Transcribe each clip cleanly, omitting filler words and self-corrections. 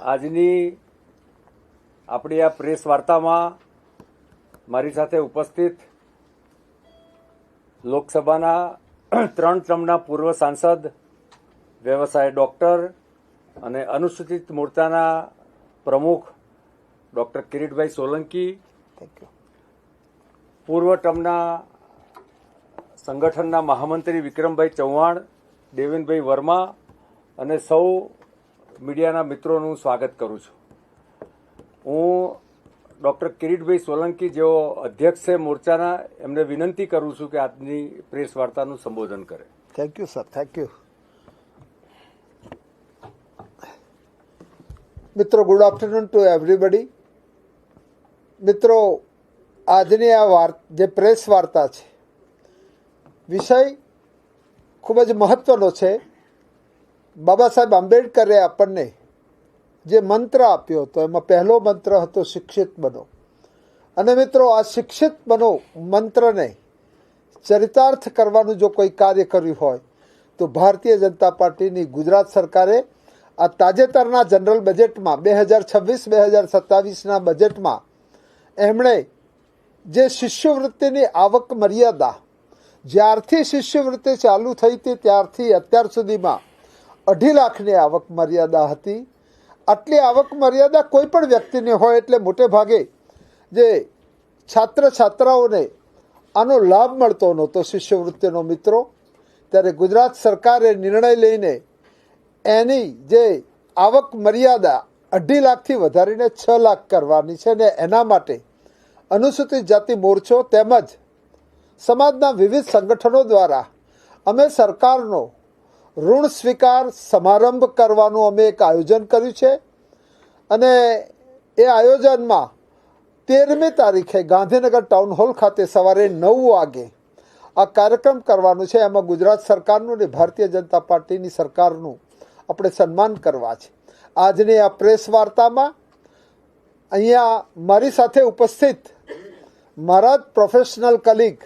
આજની આપણી આ પ્રેસ વાર્તામાં મારી સાથે ઉપસ્થિત લોકસભાના 3 ટર્મના પૂર્વ સાંસદ, વ્યવસાય ડોક્ટર અને અનુસૂચિત મોરચાના પ્રમુખ ડૉક્ટર કિરીટભાઈ સોલંકી, પૂર્વ ટર્મના સંગઠનના મહામંત્રી વિક્રમભાઈ ચૌહાણ, દેવેનભાઈ વર્મા અને સૌ મીડિયાના મિત્રોનું સ્વાગત કરું છું. હું ડૉક્ટર કિરીટભાઈ સોલંકી જેઓ અધ્યક્ષ છે મોરચાના, એમને વિનંતી કરું છું કે આજની પ્રેસ વાર્તાનું સંબોધન કરે. Thank you sir, thank you. મિત્રો, ગુડ આફ્ટરનૂન ટુ એવરીબડી. મિત્રો, આજની આ જે પ્રેસ વાર્તા છે, વિષય ખૂબ જ મહત્વનો છે. બાબા સાહેબ આંબેડકરે આપણને જે મંત્ર આપ્યો હતો એમાં પહેલો મંત્ર હતો શિક્ષિત બનો. અને મિત્રો, આ શિક્ષિત બનો મંત્રને ચરિતાર્થ કરવાનું જો કોઈ કાર્ય કર્યું હોય તો ભારતીય જનતા પાર્ટીની ગુજરાત સરકારે આ તાજેતરના જનરલ બજેટમાં 2026-2027ના બજેટમાં એમણે જે શિષ્યવૃત્તિની આવક મર્યાદા, જ્યારથી શિષ્યવૃત્તિ ચાલુ થઈ હતી ત્યારથી અત્યાર સુધીમાં 2.5 લાખની આવક મર્યાદા હતી. આટલી આવક મર્યાદા કોઈ પણ વ્યક્તિને હોય એટલે મોટે ભાગે જે છાત્રાઓને આનો લાભ મળતો નહોતો શિષ્યવૃત્તિનો. મિત્રો, ત્યારે ગુજરાત સરકારે નિર્ણય લઈને એની જે આવક મર્યાદા 2.5 લાખથી વધારીને 6 લાખ કરવાની છે. ને એના માટે અનુસૂચિત જાતિ મોરચો તેમજ સમાજના વિવિધ સંગઠનો દ્વારા અમે સરકારનો ઋણ સ્વીકાર સમારંભ કરવાનું અમે એક આયોજન કર્યું છે. અને એ આયોજનમાં 13મી તારીખે ગાંધીનગર ટાઉન હોલ ખાતે સવારે 9 વાગે આ કાર્યક્રમ કરવાનું છે. એમાં ગુજરાત સરકારનું અને ભારતીય જનતા પાર્ટીની સરકારનું આપણે સન્માન કરવા છે. આજની આ પ્રેસ વાર્તામાં અહીંયા મારી સાથે ઉપસ્થિત મારા જ પ્રોફેશનલ કલીગ,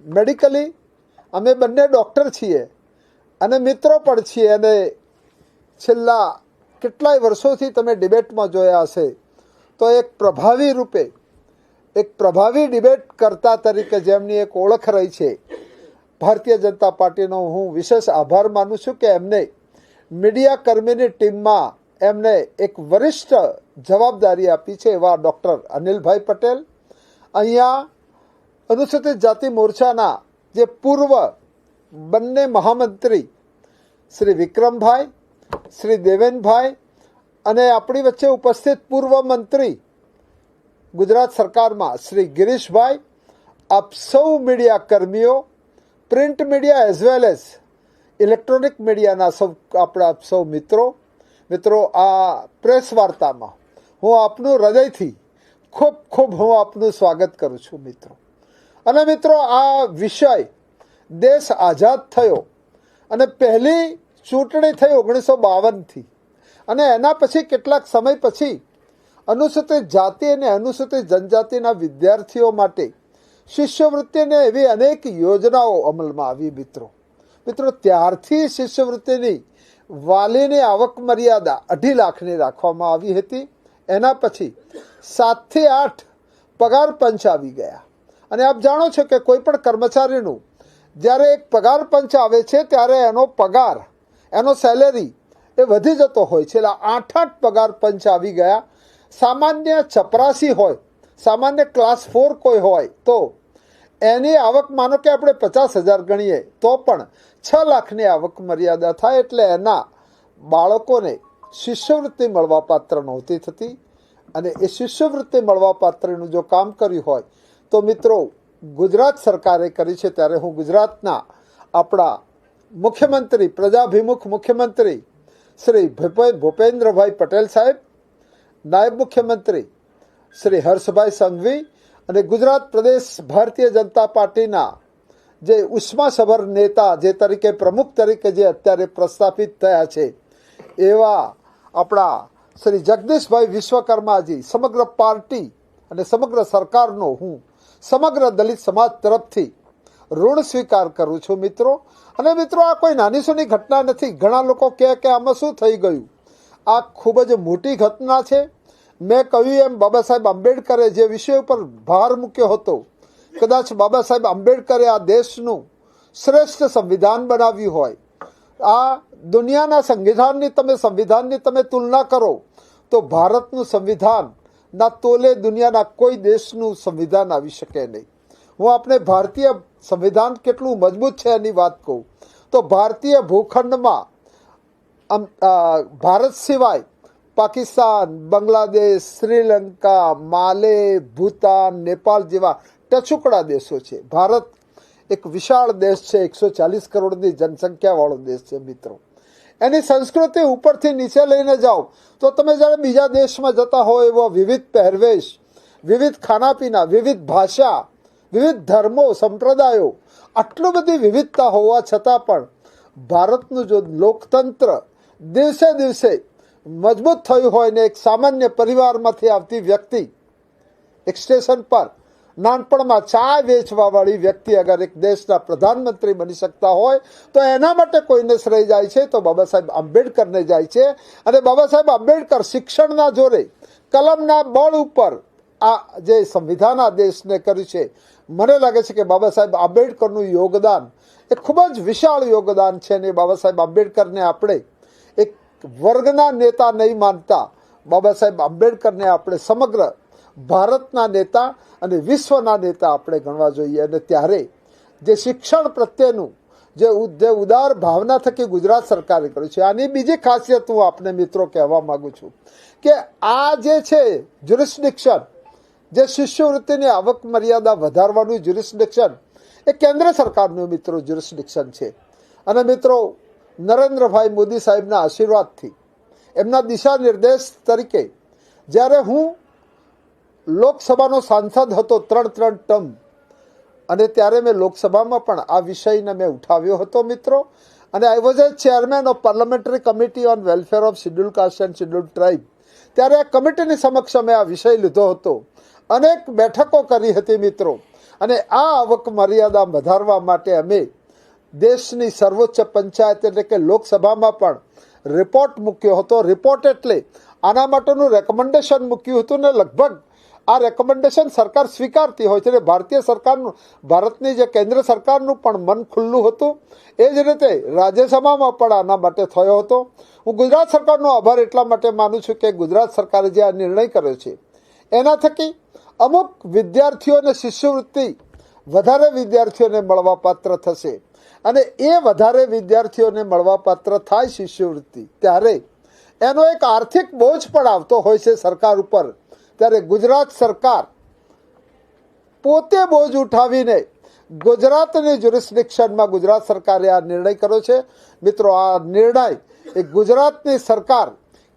મેડિકલી અમે બંને ડૉક્ટર છીએ અને મિત્રો પણ છીએ. અને છેલ્લા કેટલાય વર્ષોથી તમે ડિબેટમાં જોયા હશે તો એક પ્રભાવી ડિબેટ કરતા તરીકે જેમની એક ઓળખ રહી છે ભારતીય જનતા પાર્ટીનો, હું વિશેષ આભાર માનું છું કે એમને મીડિયા કર્મીની ટીમમાં એમને એક વરિષ્ઠ જવાબદારી આપી છે એવા ડૉક્ટર અનિલભાઈ પટેલ, અહીંયા અનુસૂચિત જાતિ મોરચાના જે પૂર્વ બંને મહામંત્રી શ્રી વિક્રમભાઈ, શ્રી દેવેનભાઈ અને આપણી વચ્ચે ઉપસ્થિત પૂર્વ મંત્રી ગુજરાત સરકારમાં શ્રી ગિરીશભાઈ, આપ સૌ મીડિયા કર્મીઓ, print media as well as electronic મીડિયાના આપ સૌ મિત્રો, આ પ્રેસ વાર્તામાં હું આપનું હૃદયથી ખૂબ હું આપનું સ્વાગત કરું છું મિત્રો. અને મિત્રો, આ વિષય દેશ આઝાદ થયો અને પહેલી ચૂંટણી થઈ 1952થી, અને એના પછી કેટલાક સમય પછી અનુસૂચિત જાતિ અને અનુસૂચિત જનજાતિના વિદ્યાર્થીઓ માટે શિષ્યવૃત્તિને એવી અનેક યોજનાઓ અમલમાં આવી. મિત્રો, ત્યારથી શિષ્યવૃત્તિની વાલીની આવક મર્યાદા 2.5 લાખની રાખવામાં આવી હતી. એના પછી 7 થી 8 પગાર પંચ આવી ગયા. અને આપ જાણો છો કે કોઈ પણ કર્મચારીનું જ્યારે એક પગાર પંચ આવે છે ત્યારે એનો પગાર, એનો સેલેરી એ વધી જતો હોય છે. એટલે 8 પગાર પંચ આવી ગયા. સામાન્ય ચપરાસી હોય, સામાન્ય ક્લાસ 4 કોઈ હોય તો એની આવક માનો કે આપણે 50,000 ગણીએ તો પણ 6 લાખની આવક મર્યાદા થાય. એટલે એના બાળકોને શિષ્યવૃત્તિ મળવા પાત્ર નહોતી થતી. અને એ શિષ્યવૃત્તિ મળવા પાત્રનું જો કામ કર્યું હોય તો મિત્રો ગુજરાત સરકારે કરી છે. ત્યારે હું ગુજરાતના આપણા મુખ્યમંત્રી, પ્રજાભિમુખ મુખ્યમંત્રી શ્રી ભૂપેન્દ્રભાઈ પટેલ સાહેબ, નાયબ મુખ્યમંત્રી શ્રી હર્ષભાઈ સંઘવી અને ગુજરાત પ્રદેશ ભારતીય જનતા પાર્ટીના જે ઉષ્માસભર નેતા, જે તરીકે પ્રમુખ તરીકે જે અત્યારે પ્રસ્થાપિત થયા છે એવા આપણા શ્રી જગદીશભાઈ વિશ્વકર્માજી, સમગ્ર પાર્ટી અને સમગ્ર સરકારનો હું સમગ્ર દલિત સમાજ તરફથી ઋણ સ્વીકાર કરું છું મિત્રો. અને મિત્રો, આ કોઈ નાની સૂની ઘટના નથી. ઘણા લોકો કહે કે આમાં શું થઈ ગયું, આ ખૂબ જ મોટી ઘટના છે. મેં કહ્યું એમ બાબા સાહેબ આંબેડકરે જે વિષય ઉપર ભાર મૂક્યો હતો, કદાચ બાબા સાહેબ આંબેડકરે આ દેશનું શ્રેષ્ઠ સંવિધાન બનાવ્યું હોય, આ દુનિયાના સંવિધાનની તમે તુલના કરો તો ભારતનું સંવિધાન ના તોલે દુનિયાના કોઈ દેશનું સંવિધાન આવી શકે નહીં. હું આપણે ભારતીય સંવિધાન કેટલું મજબૂત છે એની વાત કહું તો ભારતીય ભૂખંડમાં ભારત સિવાય પાકિસ્તાન, બાંગ્લાદેશ, શ્રીલંકા, માલે, ભૂતાન, નેપાળ જેવા ટચુકડા દેશો છે. ભારત એક વિશાળ દેશ છે, 140 કરોડની જનસંખ્યાવાળો દેશ છે મિત્રો. એની સંસ્કૃતિ ઉપરથી નીચે લઈને જાઓ તો તમે જ્યારે બીજા દેશમાં જતા હો એવો વિવિધ પહેરવેશ, વિવિધ ખાનાપીના, વિવિધ ભાષા, વિવિધ ધર્મો, સંપ્રદાયો, આટલી બધી વિવિધતા હોવા છતાં પણ ભારતનું જો લોકતંત્ર દિવસે દિવસે મજબૂત થયું હોય ને એક સામાન્ય પરિવારમાંથી આવતી વ્યક્તિ એક સ્ટેશન પર નાનપણમાં ચા વેચવાવાળી વ્યક્તિ અગર એક દેશના પ્રધાનમંત્રી બની શકતા હોય તો એના માટે કોઈને શ્રેય જાય છે તો બાબા સાહેબ આંબેડકરને જાય છે. અને બાબા સાહેબ આંબેડકર શિક્ષણના જોરે, કલમના બળ ઉપર આ જે સંવિધાન આ દેશને કર્યું છે, મને લાગે છે કે બાબા સાહેબ આંબેડકરનું યોગદાન એ ખૂબ જ વિશાળ યોગદાન છે. અને બાબા સાહેબ આંબેડકરને આપણે એક વર્ગના નેતા નહીં માનતા, બાબા સાહેબ આંબેડકરને આપણે સમગ્ર ભારતના નેતા અને વિશ્વના નેતા આપણે ગણવા જોઈએ. અને ત્યારે જે શિક્ષણ પ્રત્યેનું જે ઉદાર ભાવના થકી ગુજરાત સરકારે કર્યું છે, આની બીજી ખાસિયત હું આપને મિત્રો કહેવા માંગુ છું કે આ જે છે જ્યુરિસ્ડિક્શન, જે શિષ્યવૃત્તિની આવક મર્યાદા વધારવાનું જ્યુરિસ્ડિક્શન એ કેન્દ્ર સરકારનું મિત્રો જ્યુરિસ્ડિક્શન છે. અને મિત્રો નરેન્દ્રભાઈ મોદી સાહેબના આશીર્વાદથી, એમના દિશા નિર્દેશ તરીકે જ્યારે હું લોકસભાનો સાંસદ હતો 3 ટર્મ, અને ત્યારે મેં લોકસભામાં પણ આ વિષયને મેં ઉઠાવ્યો હતો મિત્રો. અને I was A chairman of parliamentary committee on welfare of schedule caste and schedule tribe. ત્યારે આ કમિટીની સમક્ષ અમે આ વિષય લીધો હતો, અનેક બેઠકો કરી હતી મિત્રો. અને આ આવક મર્યાદા વધારવા માટે અમે દેશની સર્વોચ્ચ પંચાયત એટલે કે લોકસભામાં પણ રિપોર્ટ મૂક્યો હતો. રિપોર્ટ એટલે આના માટેનું રેકમેન્ડેશન મૂક્યું હતું ને લગભગ આ રેકમેન્ડેશન સરકાર સ્વીકારતી હોય છે. ભારતીય સરકારનું, ભારતની જે કેન્દ્ર સરકારનું પણ મન ખુલ્લું હતું. એ જ રીતે રાજ્યસભામાં પણ આના માટે થયો હતો. હું ગુજરાત સરકારનો આભાર એટલા માટે માનું છું કે ગુજરાત સરકારે જે આ નિર્ણય કર્યો છે એના થકી અમુક વિદ્યાર્થીઓને શિષ્યવૃત્તિ વધારે વિદ્યાર્થીઓને મળવાપાત્ર થશે. અને એ વધારે વિદ્યાર્થીઓને મળવાપાત્ર થાય શિષ્યવૃત્તિ ત્યારે એનો એક આર્થિક બોજ પણ આવતો હોય છે સરકાર ઉપર. ત્યારે ગુજરાત સરકાર પોતે બોજ ઉઠાવીને ગુજરાતની જ્યુરિસ્ડિક્શનમાં ગુજરાત સરકારે આ નિર્ણય કર્યો છે. મિત્રો આ નિર્ણય એ ગુજરાતની સરકાર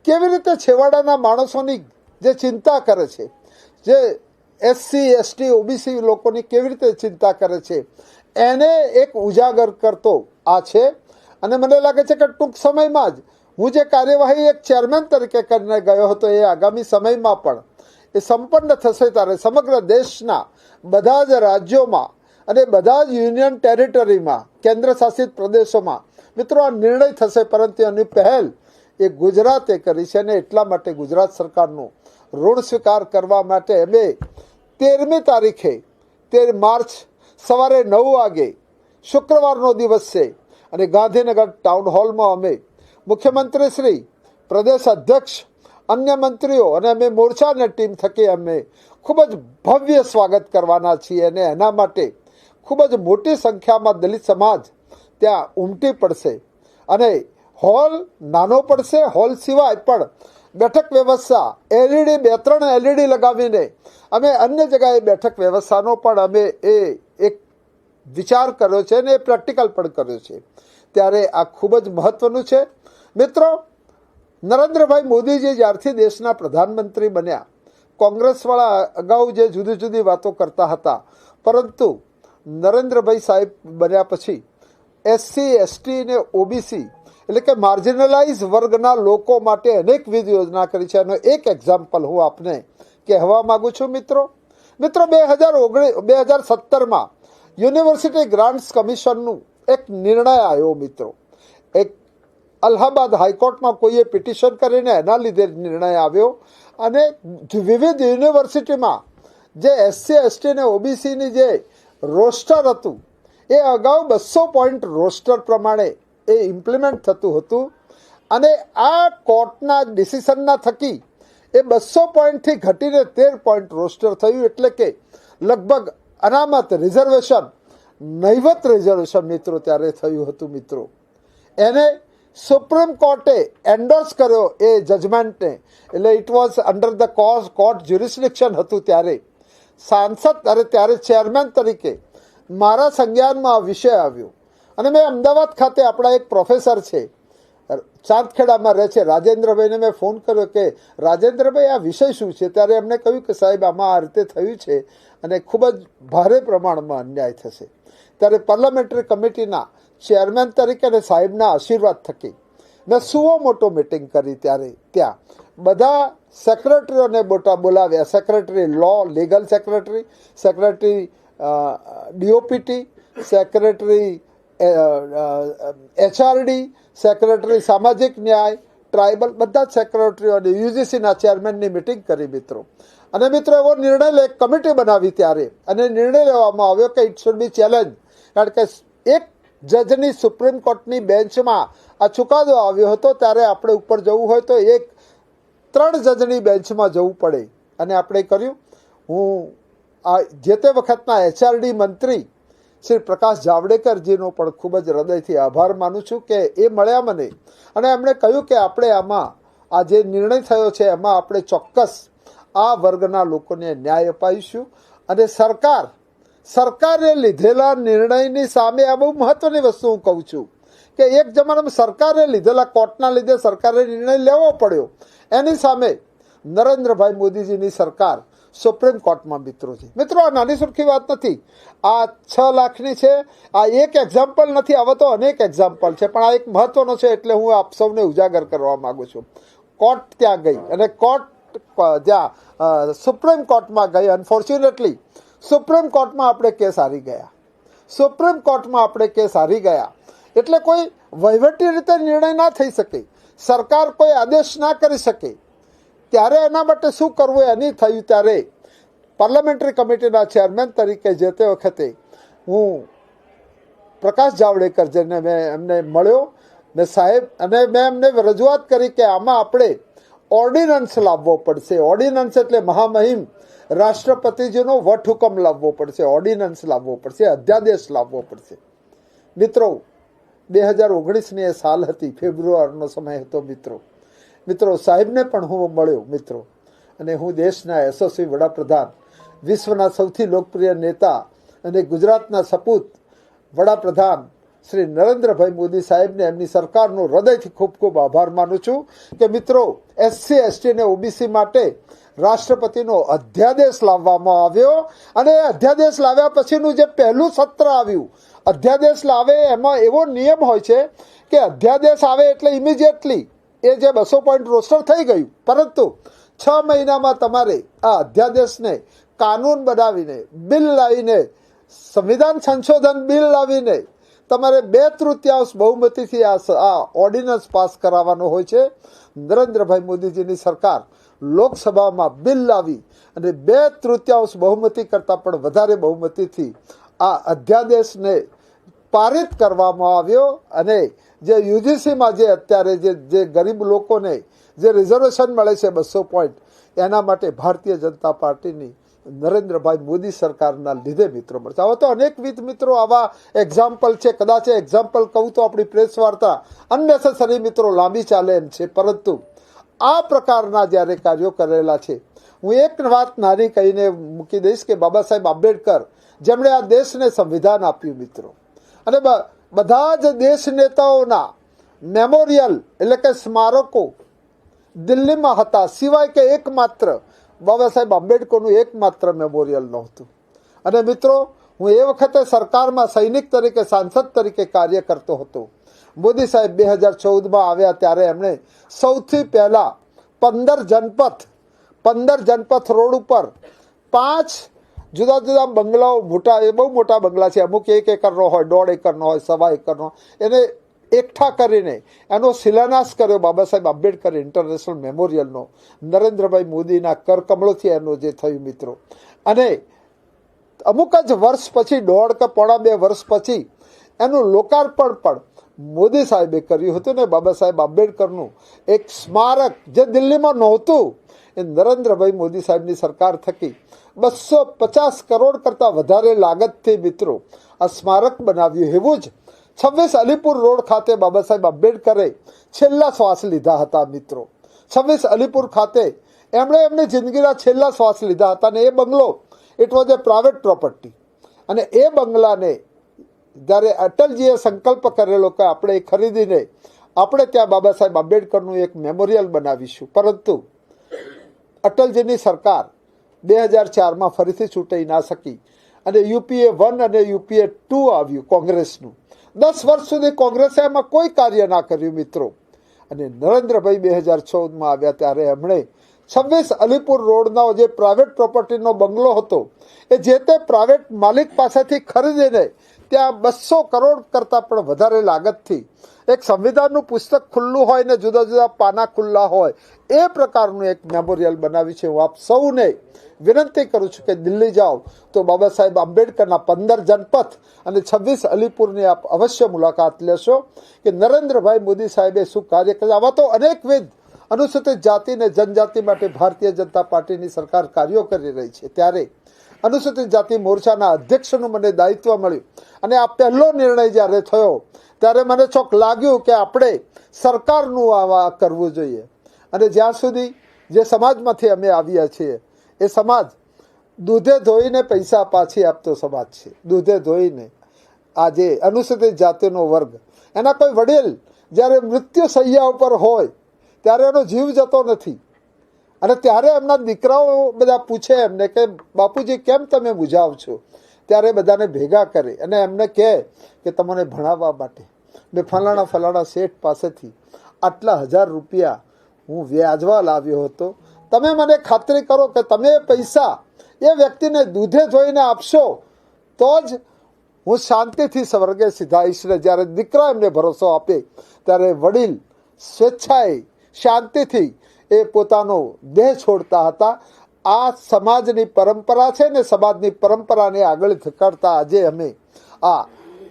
કેવી રીતે છેવાડાના માણસોની જે ચિંતા કરે છે, જે SC, ST, OBC લોકોની કેવી રીતે ચિંતા કરે છે એને એક ઉજાગર કરતો આ છે. અને મને લાગે છે કે ટૂંક સમયમાં જ હું જે કાર્યવાહી એક ચેરમેન તરીકે કરીને ગયો હતો એ આગામી સમયમાં પણ એ સંપન્ન થશે. ત્યારે સમગ્ર દેશના બધા જ રાજ્યોમાં અને બધા જ યુનિયન ટેરિટરીમાં, કેન્દ્ર શાસિત પ્રદેશોમાં મિત્રો આ નિર્ણય થશે. પરંતુ એની પહેલ એ ગુજરાતે કરી છે. અને એટલા માટે ગુજરાત સરકારનું ઋણ સ્વીકાર કરવા માટે અમે 13મી તારીખે 13 માર્ચ સવારે 9 વાગે શુક્રવારનો દિવસ છે અને ગાંધીનગર ટાઉન હોલમાં અમે મુખ્યમંત્રી શ્રી, પ્રદેશ અધ્યક્ષ, અન્ય મંત્રીઓ અને અમે મોરચાની ટીમ થકી અમે ખૂબ જ ભવ્ય સ્વાગત કરવાના છીએ. અને એના માટે ખૂબ જ મોટી સંખ્યામાં દલિત સમાજ ત્યાં ઉમટી પડશે. અને હોલ નાનો પડશે, હોલ સિવાય પણ બેઠક વ્યવસ્થા LED, 2-3 LED લગાવીને અમે અન્ય જગ્યાએ બેઠક વ્યવસ્થાનો પણ અમે એક વિચાર કર્યો છે અને એ પ્રેક્ટિકલ પણ કર્યો છે. ત્યારે આ ખૂબ જ મહત્વનું છે મિત્રો. નરેન્દ્રભાઈ મોદીજી જ્યારથી દેશના પ્રધાનમંત્રી બન્યા, કોંગ્રેસવાળા અગાઉ જે જુદી જુદી વાતો કરતા હતા, પરંતુ નરેન્દ્રભાઈ સાહેબ બન્યા પછી SC, ST ને OBC એટલે કે માર્જિનલાઇઝ વર્ગના લોકો માટે અનેકવિધ યોજના કરી છે. એનો એક એક્ઝામ્પલ હું આપને કહેવા માંગુ છું મિત્રો. 2017માં યુનિવર્સિટી ગ્રાન્ટ્સ કમિશનનું એક નિર્ણય આવ્યો મિત્રો. એક અલ્હાબાદ હાઈકોર્ટમાં કોઈએ પિટિશન કરીને એના લીધે નિર્ણય આવ્યો. અને વિવિધ યુનિવર્સિટીમાં જે એસસી એસટી ને ઓબીસીની જે રોસ્ટર હતું એ અગાઉ 200 પોઈન્ટ રોસ્ટર પ્રમાણે એ ઇમ્પ્લિમેન્ટ થતું હતું. અને આ કોર્ટના ડિસિઝનના થકી એ 200 પોઈન્ટથી ઘટીને 13 પોઈન્ટ રોસ્ટર થયું. એટલે કે લગભગ અનામત રિઝર્વેશન, નહિવત રિઝર્વેશન મિત્રો ત્યારે થયું હતું. મિત્રો એને સુપ્રીમ કોર્ટે એન્ડોર્સ કર્યો એ જજમેન્ટને. એટલે it was under the court jurisdiction હતું ત્યારે. સાંસદ અને ત્યારે ચેરમેન તરીકે મારા સંજ્ઞાનમાં આ વિષય આવ્યો. અને મેં અમદાવાદ ખાતે આપણા એક પ્રોફેસર છે, ચાંદખેડામાં રહે છે, રાજેન્દ્રભાઈને મેં ફોન કર્યો કે રાજેન્દ્રભાઈ આ વિષય શું છે? ત્યારે એમણે કહ્યું કે સાહેબ આમાં આ રીતે થયું છે અને ખૂબ જ ભારે પ્રમાણમાં અન્યાય થશે. ત્યારે પાર્લામેન્ટરી કમિટીના ચેરમેન તરીકે અને સાહેબના આશીર્વાદ થકી મેં સુઓ મોટો મિટિંગ કરી. ત્યારે ત્યાં બધા સેક્રેટરીઓને બોલાવ્યા. Secretary law, legal secretary, secretary DOPT, secretary HRD, secretary સામાજિક ન્યાય, ટ્રાઇબલ, બધા જ સેક્રેટરીઓ અને યુજીસીના ચેરમેનની મિટિંગ કરી મિત્રો. અને મિત્રો એવો નિર્ણય લે, કમિટી બનાવી ત્યારે અને નિર્ણય લેવામાં આવ્યો કે ઇટ શુડ બી ચેલેન્જ. કારણ કે એક જજની સુપ્રીમ કોર્ટની બેન્ચમાં આ ચુકાદો આવ્યો હતો. ત્યારે આપણે ઉપર જવું હોય તો 3 જજની બેન્ચમાં જવું પડે અને આપણે કર્યું. હું આ જે તે વખતના એચઆરડી મંત્રી શ્રી પ્રકાશ જાવડેકરજીનો પણ ખૂબ જ હૃદયથી આભાર માનું છું કે એ મળ્યા મને અને એમણે કહ્યું કે આપણે આમાં આ જે નિર્ણય થયો છે એમાં આપણે ચોક્કસ આ વર્ગના લોકોને ન્યાય અપાઈશું. અને સરકારે લીધેલા નિર્ણયની સામે આ બહુ મહત્વની વસ્તુ હું કહું છું કે એક જમાનામાં સરકારે લીધેલા, કોર્ટના લીધે સરકારે નિર્ણય લેવો પડ્યો. એની સામે નરેન્દ્રભાઈ મોદીજીની સરકાર સુપ્રીમ કોર્ટમાં મિત્રો આ નાની સુરખી વાત નથી. આ 6 લાખની છે. આ એક એક્ઝામ્પલ નથી, આવા તો અનેક એક્ઝામ્પલ છે, પણ આ એક મહત્વનો છે એટલે હું આપ સૌને ઉજાગર કરવા માંગુ છું. કોર્ટ ત્યાં ગઈ અને કોર્ટ જ્યાં સુપ્રીમ કોર્ટમાં ગઈ. અનફોર્ચ્યુનેટલી સુપ્રીમ કોર્ટમાં આપણે કેસ હારી ગયા. સુપ્રીમ કોર્ટમાં આપણે કેસ હારી ગયા એટલે કોઈ વહીવટી રીતે નિર્ણય ના થઈ શકે, સરકાર કોઈ આદેશ ના કરી શકે. ત્યારે એના માટે શું કરવું એની થયું. ત્યારે પાર્લામેન્ટરી કમિટીના ચેરમેન તરીકે જે તે વખતે હું પ્રકાશ જાવડેકરજીને મેં એમને મળ્યો ને સાહેબ, અને મેં એમને રજૂઆત કરી કે આમાં આપણે ઓર્ડિનન્સ લાવવો પડશે. ઓર્ડિનન્સ એટલે મહામહિમ રાષ્ટ્રપતિજીનો વટહુકમ લાવવો પડશે, ઓર્ડિનન્સ લાવવો પડશે, અધ્યાદેશ લાવવો પડશે. મિત્રો 2019ની એ સાલ હતી, ફેબ્રુઆરીનો સમય હતો. મિત્રો સાહેબને પણ હું મળ્યો મિત્રો. અને હું દેશના યશસ્વી વડાપ્રધાન, વિશ્વના સૌથી લોકપ્રિય નેતા અને ગુજરાતના સપૂત વડાપ્રધાન શ્રી નરેન્દ્રભાઈ મોદી સાહેબને એમની સરકારનો હૃદયથી ખૂબ ખૂબ આભાર માનું છું કે મિત્રો એસસી એસટી ને ઓબીસી માટે રાષ્ટ્રપતિનો અધ્યાદેશ લાવવામાં આવ્યો. અને એ અધ્યાદેશ લાવ્યા પછીનું જે પહેલું સત્ર આવ્યું, અધ્યાદેશ લાવે એમાં એવો નિયમ હોય છે કે અધ્યાદેશ આવે એટલે ઇમિડિયેટલી એ જે 200 પોઈન્ટ રોસ્ટર થઈ ગયું, પરંતુ 6 મહિનામાં તમારે આ અધ્યાદેશને કાનૂન બનાવીને, બિલ લાવીને, સંવિધાન સંશોધન બિલ લાવીને તમારે 2/3 બહુમતીથી આ ઓર્ડિનન્સ પાસ કરાવવાનો હોય છે. નરેન્દ્રભાઈ મોદીજીની સરકાર લોકસભામાં બિલ લાવી અને 2/3 બહુમતી કરતાં પણ વધારે બહુમતીથી આ અધ્યાદેશને પારિત કરવામાં આવ્યો. અને જે યુજીસીમાં જે અત્યારે જે ગરીબ લોકોને જે રિઝર્વેશન મળે છે 200 પોઈન્ટ, એના માટે ભારતીય જનતા પાર્ટીની નરેન્દ્રભાઈ મોદી સરકારના લીધે મિત્રો મળશે. હવે તો અનેકવિધ મિત્રો આવા એક્ઝામ્પલ છે. કદાચ એક્ઝામ્પલ કહું તો આપણી પ્રેસ વાર્તા અનનેસેસરી મિત્રો લાંબી ચાલે એમ છે, પરંતુ આ પ્રકારના જ્યારે કાર્યો કરેલા છે. હું એક વાત નાની કહીને મૂકી દઈશ કે બાબા સાહેબ આંબેડકર જેમણે આ દેશને સંવિધાન આપ્યું મિત્રો, અને બધા જ દેશ નેતાઓના મેમોરિયલ એટલે કે સ્મારકો દિલ્હીમાં હતા, સિવાય કે એકમાત્ર બાબા સાહેબ આંબેડકરનું એકમાત્ર મેમોરિયલ નહોતું. અને મિત્રો હું એ વખતે સરકારમાં સૈનિક તરીકે, સાંસદ તરીકે કાર્ય કરતો હતો. મોદી સાહેબ 2014માં આવ્યા ત્યારે એમણે સૌથી પહેલા 15 જનપથ રોડ ઉપર 5 જુદા જુદા બંગલાઓ, મોટા, એ બહુ મોટા બંગલા છે, અમુક 1 એકરનો હોય, 1.5 એકરનો હોય, 1.25 એકરનો, એને એકઠા કરીને એનો શિલાન્યાસ કર્યો બાબા સાહેબ આંબેડકર ઇન્ટરનેશનલ મેમોરિયલનો નરેન્દ્રભાઈ મોદીના કરકમળોથી એનો જે થયું મિત્રો. અને અમુક જ વર્ષ પછી 1.5 કે 2.5 વર્ષ પછી એનું લોકાર્પણ પણ મોદી સાહેબે કર્યું હતું ને બાબા સાહેબ આંબેડકરનું એક સ્મારક જે દિલ્હીમાં નહોતું એ નરેન્દ્રભાઈ મોદી સાહેબની સરકાર થકી 250 કરોડ કરતાં વધારે લાગતથી મિત્રો આ સ્મારક બનાવ્યું. એવું જ 26 અલીપુર રોડ ખાતે બાબા સાહેબ આંબેડકરે છેલ્લા શ્વાસ લીધા હતા મિત્રો. 26 અલીપુર ખાતે એમની જિંદગીના છેલ્લા શ્વાસ લીધા હતા. અને એ બંગલો it was a private property. અને એ બંગલાને જ્યારે અટલજીએ સંકલ્પ કરેલો કે આપણે એ ખરીદીને આપણે ત્યાં બાબા સાહેબ આંબેડકરનું એક મેમોરિયલ બનાવીશું, પરંતુ અટલજીની સરકાર 2004માં ફરીથી ચૂંટાઈ ના શકી અને UPA 1 અને UPA 2 આવ્યું કોંગ્રેસનું. 10 વર્ષ સુધી કોંગ્રેસે એમાં કોઈ કાર્ય ના કર્યું મિત્રો. અને નરેન્દ્રભાઈ 2014માં આવ્યા ત્યારે એમણે 26 અલીપુર રોડનો જે પ્રાઇવેટ પ્રોપર્ટીનો બંગલો હતો એ જે તે પ્રાઇવેટ માલિક પાસેથી ખરીદીને ત્યાં 200 કરોડ કરતાં પણ વધારે લાગતથી એક સંવિધાનનું પુસ્તક ખુલ્લું હોય ને જુદા જુદા પાના ખુલ્લા હોય એ પ્રકારનું એક મેમોરિયલ બનાવ્યું છે. હું આપ સૌને વિનંતી કરું છું કે દિલ્હી જાઓ તો બાબા સાહેબ આંબેડકરના 15 જનપથ અને 26 અલીપુરની આપ અવશ્ય મુલાકાત લેશો કે નરેન્દ્રભાઈ મોદી સાહેબે શું કાર્ય કર્યા. આવા તો અનેકવિધ અનુસૂચિત જાતિ અને જનજાતિ માટે ભારતીય જનતા પાર્ટીની સરકાર કાર્યો કરી રહી છે. ત્યારે અનુસૂચિત જાતિ મોરચાના અધ્યક્ષનું મને દાયિત્વ મળ્યું અને આ પહેલો નિર્ણય જ્યારે થયો ત્યારે મને ચોક લાગ્યું કે આપણે સરકારનું આવા કરવું જોઈએ. અને જ્યાં સુધી જે સમાજમાંથી અમે આવ્યા છીએ એ સમાજ દૂધે ધોઈને પૈસા પાછી આપતો સમાજ છે. દૂધે ધોઈને આજે અનુસૂચિત જાતિનો વર્ગ એના કોઈ વડીલ જ્યારે મૃત્યુ શૈયા ઉપર હોય ત્યારે એનો જીવ જતો નથી. અને ત્યારે એમના દીકરાઓ બધા પૂછે એમને કે બાપુજી કેમ તમે મૂંઝાવ છો, ત્યારે બધાને ભેગા કરે અને એમને કહે કે તમને ભણાવવા માટે મેં ફલાણા શેઠ પાસેથી આટલા 1000 રૂપિયા હું વ્યાજવા લાવ્યો હતો. તમે મને ખાતરી કરો કે તમે પૈસા એ વ્યક્તિને દૂધે ધોઈને આપશો તો જ હું શાંતિથી સ્વર્ગે સીધાઈશ. ને જ્યારે દીકરા એમને ભરોસો આપે ત્યારે વડીલ સ્વેચ્છાએ શાંતિથી એ પોતાનો દેહ છોડતા હતા. આ સમાજની પરંપરા છે ને સમાજની પરંપરાને આગળ ધકાડતા આજે અમે આ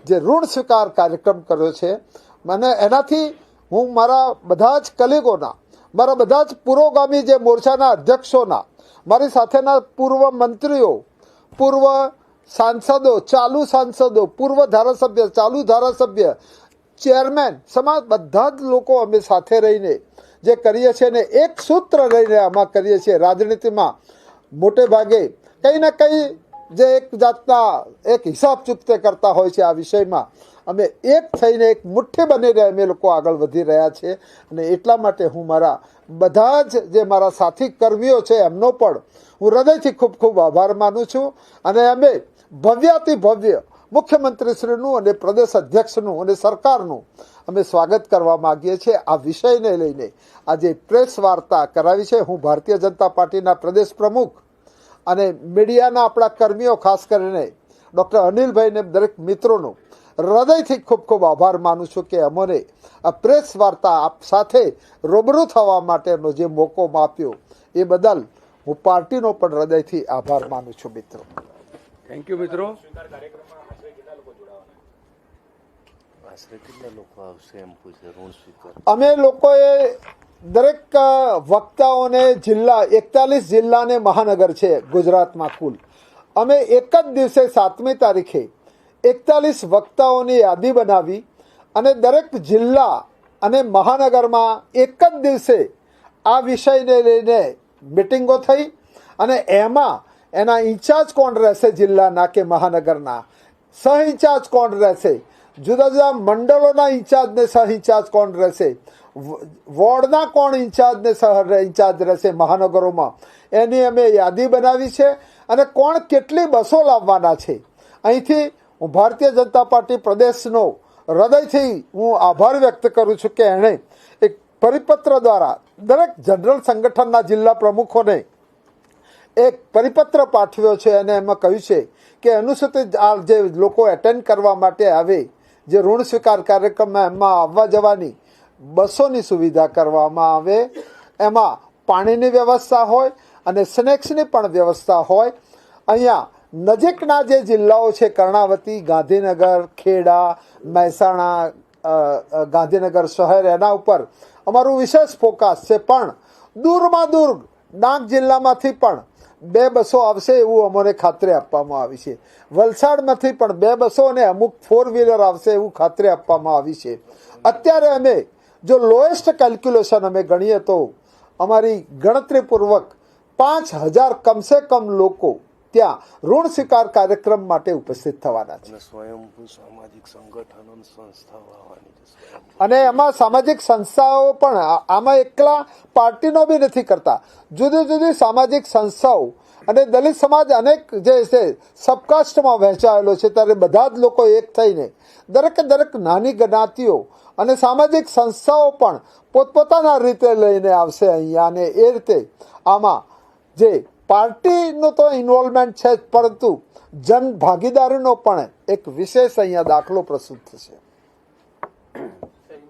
જે ઋણ સ્વીકાર કાર્યક્રમ કર્યો છે મને એનાથી હું મારા બધા જ કલીગોના, મારા બધા જ પુરોગામી જે મોરચાના અધ્યક્ષોના, મારી સાથેના પૂર્વ મંત્રીઓ, પૂર્વ સાંસદો, ચાલુ સાંસદો, પૂર્વ ધારાસભ્ય, ચાલુ ધારાસભ્ય, ચેરમેન, સમાજ બધા જ લોકો અમે સાથે રહીને જે કરીએ છીએ ને એક સૂત્ર રહીને આમાં કરીએ છીએ. રાજનીતિમાં મોટે ભાગે કંઈ ને કંઈ જે એક જાતના એક હિસાબ ચૂકતે કરતા હોય છે, આ વિષયમાં અમે એક થઈને એક મુઠ્ઠી બનીને અમે લોકો આગળ વધી રહ્યા છીએ. અને એટલા માટે હું મારા બધા જ જે મારા સાથી કર્મીઓ છે એમનો પણ હું હૃદયથી ખૂબ ખૂબ આભાર માનું છું. અને અમે ભવ્યાતિ ભવ્ય મુખ્યમંત્રીશ્રીનું અને પ્રદેશ અધ્યક્ષનું અને સરકારનું અમે સ્વાગત કરવા માગીએ છીએ. આ વિષયને લઈને આજે પ્રેસ વાર્તા કરાવી છે. હું ભારતીય જનતા પાર્ટીના પ્રદેશ પ્રમુખ અને મીડિયાના આપણા કર્મીઓ ખાસ કરીને ડૉક્ટર અનિલભાઈને દરેક મિત્રોનો હૃદયથી ખૂબ ખૂબ આભાર માનું છું કે અમને આ પ્રેસ વાર્તા આપ સાથે રૂબરૂ થવા માટેનો જે મોકો આપ્યો એ બદલ હું પાર્ટીનો પણ હૃદયથી આભાર માનું છું મિત્રો. થેન્ક યુ મિત્રો. અમે લોકોએ દરેક વક્તાઓને જિલ્લા 41 જિલ્લાને મહાનગર છે ગુજરાતમાં કુલ. અમે એક જ દિવસે 7મી તારીખે 41 વક્તાઓની યાદી બનાવી અને દરેક જિલ્લા અને મહાનગરમાં એક જ દિવસે આ વિષયને લઈને મિટિંગો થઈ અને એમાં એના ઇન્ચાર્જ કોણ રહેશે જિલ્લાના કે મહાનગરના, સહ ઇન્ચાર્જ કોણ રહેશે, જુદા જુદા મંડળોના ઇન્ચાર્જ ને સહ ઇન્ચાર્જ કોણ રહેશે, વોર્ડના કોણ ઇન્ચાર્જ ને સહ ઇન્ચાર્જ રહેશે મહાનગરોમાં, એની અમે યાદી બનાવી છે. અને કોણ કેટલી બસો લાવવાના છે. અહીંથી હું ભારતીય જનતા પાર્ટી પ્રદેશનો હૃદયથી હું આભાર વ્યક્ત કરું છું કે એણે એક પરિપત્ર દ્વારા દરેક જનરલ સંગઠનના જિલ્લા પ્રમુખોને એક પરિપત્ર પાઠવ્યો છે અને એમાં કહ્યું છે કે અનુસૂચિત જે લોકો એટેન્ડ કરવા માટે આવે જે ઋણ સ્વીકાર કાર્યક્રમમાં એમાં આવવા જવાની બસોની સુવિધા કરવામાં આવે, એમાં પાણીની વ્યવસ્થા હોય અને સ્નેક્સની પણ વ્યવસ્થા હોય. અહીંયા નજીકના જે જિલ્લાઓ છે કર્ણાવતી, ગાંધીનગર, ખેડા, મહેસાણા, ગાંધીનગર શહેર, એના ઉપર અમારું વિશેષ ફોકસ છે. પણ દૂરમાં દૂર ડાંગ જિલ્લામાંથી પણ 2 બસો આવશે એવું અમને ખાતરી આપવામાં આવી છે. વલસાડમાંથી પણ 2 બસો અને અમુક 4 વ્હીલર આવશે એવું ખાતરી આપવામાં આવી છે. અત્યારે અમે જો લોએસ્ટ કેલ્ક્યુલેશન અમે ગણીએ તો અમારી ગણતરીપૂર્વક 5000 કમસે કમ લોકો ત્યાં ઋણ સ્વીકાર કાર્યક્રમ માટે ઉપસ્થિત થવાના છે. સ્વયંભૂ સામાજિક સંગઠન અને સંસ્થાઓ આવવાની છે. અને એમાં સામાજિક સંસ્થાઓ પણ આમાં એકલા પાર્ટીનો બી નથી કરતા, જુદી જુદી સામાજિક સંસ્થાઓ અને દલિત સમાજ અનેક જે છે સબકાસ્ટમાં વહેંચાયેલો છે, ત્યારે બધા જ લોકો એક થઈને દરેક નાની જ્ઞાતિઓ અને સામાજિક સંસ્થાઓ પણ પોતપોતાના રીતે લઈને આવશે અહીંયા. અને એ રીતે આમાં જે પાર્ટીનો તો ઇન્વોલ્વમેન્ટ છે જ, પરંતુ જન ભાગીદારીનો પણ એક વિશેષ અહીંયા દાખલો પ્રસ્તુત થશે.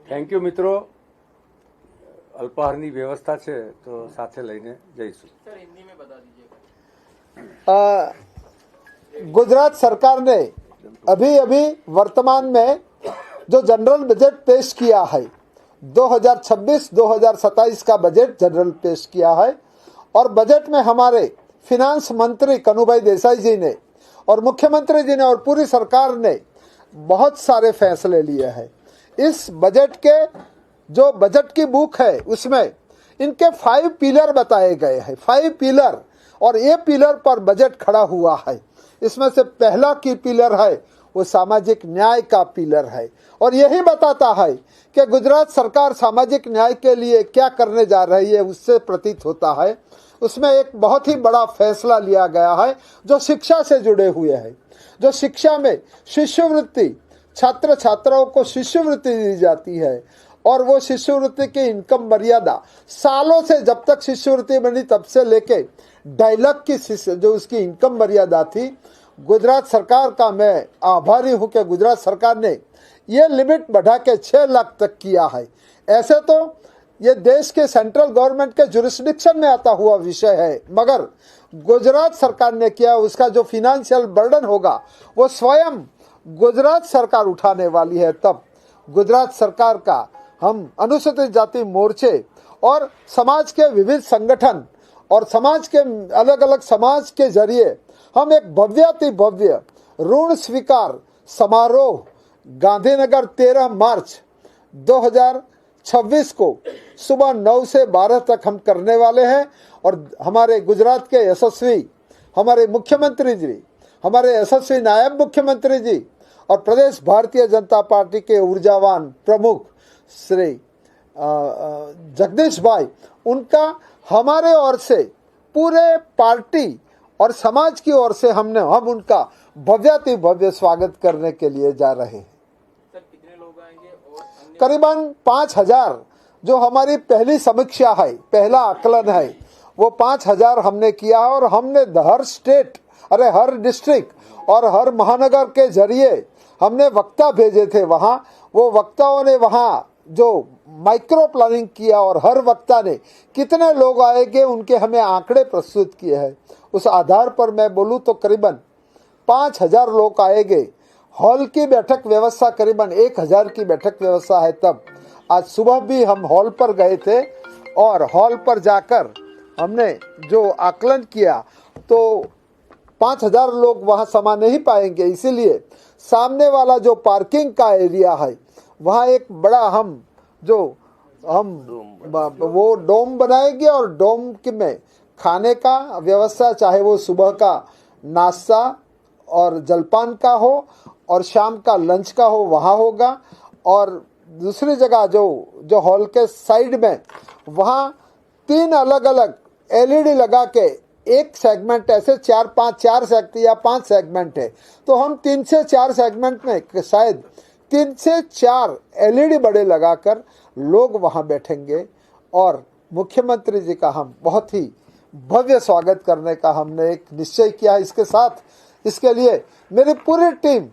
થેન્ક યુ મિત્રો. અલ્પાહારની વ્યવસ્થા છે તો સાથે લઈને જઈશું. गुजरात सरकार ने अभी अभी वर्तमान में जो जनरल बजट पेश किया है, 2026-2027 का बजट जनरल पेश किया है. और बजट में हमारे फिनांस मंत्री कनुभाई देसाई जी ने और मुख्यमंत्री जी ने और पूरी सरकार ने बहुत सारे फैसले लिए हैं. इस बजट के जो बजट की बुक है उसमें इनके 5 पिलर बताए गए हैं. 5 पिलर, और ये पिलर पर बजट खड़ा हुआ है. इसमें से पहला की पिलर है वो सामाजिक न्याय का पिलर है, और यही बताता है कि गुजरात सरकार सामाजिक न्याय के लिए क्या करने जा रही है. उससे प्रतीत होता है उसमें एक बहुत ही बड़ा फैसला लिया गया है जो शिक्षा से जुड़े हुए हैं. जो शिक्षा में शिष्यवृत्ति, छात्र छात्राओं को शिष्यवृत्ति दी जाती है, और वो शिष्यवृत्ति की इनकम मर्यादा सालों से, जब तक शिष्यवृत्ति बनी तब से लेके 2.5 लाख की जो उसकी इनकम मर्यादा थी, गुजरात सरकार का मैं आभारी हूं कि गुजरात सरकार ने ये लिमिट बढ़ा के 6 लाख तक किया है. ऐसे तो ये देश के सेंट्रल गवर्नमेंट के जुरिस्डिक्शन में आता हुआ विषय है, मगर गुजरात सरकार ने किया. उसका जो फिनेंशियल बर्डन होगा वो स्वयं गुजरात सरकार उठाने वाली है. तब गुजरात सरकार का हम अनुसूचित जाति मोर्चे और समाज के विविध संगठन और समाज के अलग अलग समाज के जरिए हम एक भव्याति भव्य ऋण स्वीकार समारोह गांधीनगर 13 मार्च 2026 को सुबह 9 से 12 तक हम करने वाले हैं. और हमारे गुजरात के यशस्वी हमारे मुख्यमंत्री जी, हमारे यशस्वी नायब मुख्यमंत्री जी और प्रदेश भारतीय जनता पार्टी के ऊर्जावान प्रमुख श्री जगदीश भाई, उनका हमारे ओर से पूरे पार्टी और समाज की ओर से हम उनका भव्याति भव्य स्वागत करने के लिए जा रहे हैं. सर कितने लोग आएंगे? और करीबन 5000 जो हमारी पहली समीक्षा है, पहला आकलन है, वो 5000 हमने किया है. और हमने हर स्टेट, हर डिस्ट्रिक्ट और हर महानगर के जरिए हमने वक्ता भेजे थे वहाँ. वो वक्ताओं ने वहाँ जो माइक्रो प्लानिंग किया और हर वक्ता ने कितने लोग आएंगे उनके हमें आंकड़े प्रस्तुत किए हैं. उस आधार पर मैं बोलूँ तो करीबन 5000 लोग आएंगे. हॉल की बैठक व्यवस्था करीबन 1000 की बैठक व्यवस्था है. तब आज सुबह भी हम हॉल पर गए थे और हॉल पर जाकर हमने जो आकलन किया तो 5000 लोग वहाँ समा नहीं पाएंगे. इसीलिए सामने वाला जो पार्किंग का एरिया है वहाँ एक बड़ा हम वो डोम बनाएंगे. और डोम में खाने का व्यवस्था, चाहे वो सुबह का नाश्ता और जलपान का हो और शाम का लंच का हो, वहाँ होगा. और दूसरी जगह जो हॉल के साइड में वहाँ 3 अलग अलग LED लगा के एक सेगमेंट, ऐसे 4 सेगमेंट है. तो हम 3 से 4 सेगमेंट में शायद 3 से 4 LED बड़े लगाकर लोग वहाँ बैठेंगे. और मुख्यमंत्री जी का हम बहुत ही भव्य स्वागत करने का हमने एक निश्चय किया है. इसके साथ इसके लिए मेरी पूरी टीम,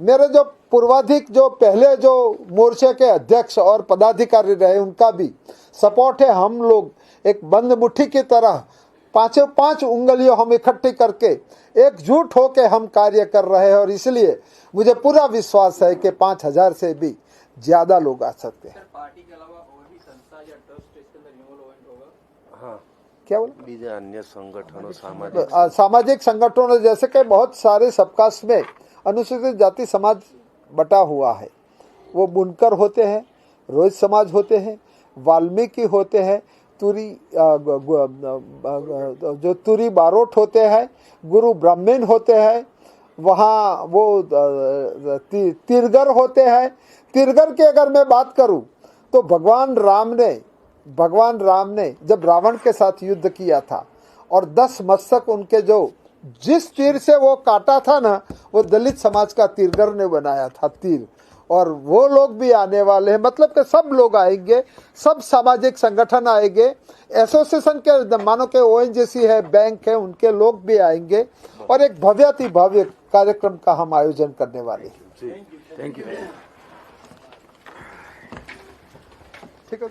मेरे जो पूर्वाधिक जो पहले जो मोर्चे के अध्यक्ष और पदाधिकारी रहे उनका भी सपोर्ट है। हम लोग एक बंद मुट्ठी की तरह पांच उंगलियों हम इकट्ठी करके एकजुट होकर हम कार्य कर रहे हैं और इसलिए मुझे पूरा विश्वास है कि 5,000 से भी ज्यादा लोग आ सकते हैं। सर पार्टी के अलावा और भी संस्था या ट्रस्ट इसके अंदर इन्वॉल्वमेंट होगा? हाँ, क्या बोला? बीजा अन्य संगठनों सामाजिक सामाजिक संगठनों जैसे कि बहुत सारे सबकास्ट में अनुसूचित जाति समाज बटा हुआ है। वो बुनकर होते हैं, रोहित समाज होते हैं, वाल्मीकि होते हैं, तुरी जो तुरी बारोट होते हैं, गुरु ब्राह्मण होते हैं, वहाँ वो तिरगर होते हैं। तिरगर की अगर मैं बात करूं तो भगवान राम ने जब रावण के साथ युद्ध किया था और 10 मस्तक उनके जो जिस तीर से वो काटा था ना, वो दलित समाज का तिरगर ने बनाया था तीर। और वो लोग भी आने वाले हैं, मतलब कि सब लोग आएंगे, सब सामाजिक संगठन आएंगे, एसोसिएशन के मानो के ओएनजीसी है, बैंक है, उनके लोग भी आएंगे और एक भव्याति भव्य कार्यक्रम का हम आयोजन करने वाले हैं। Thank you. ठीक है।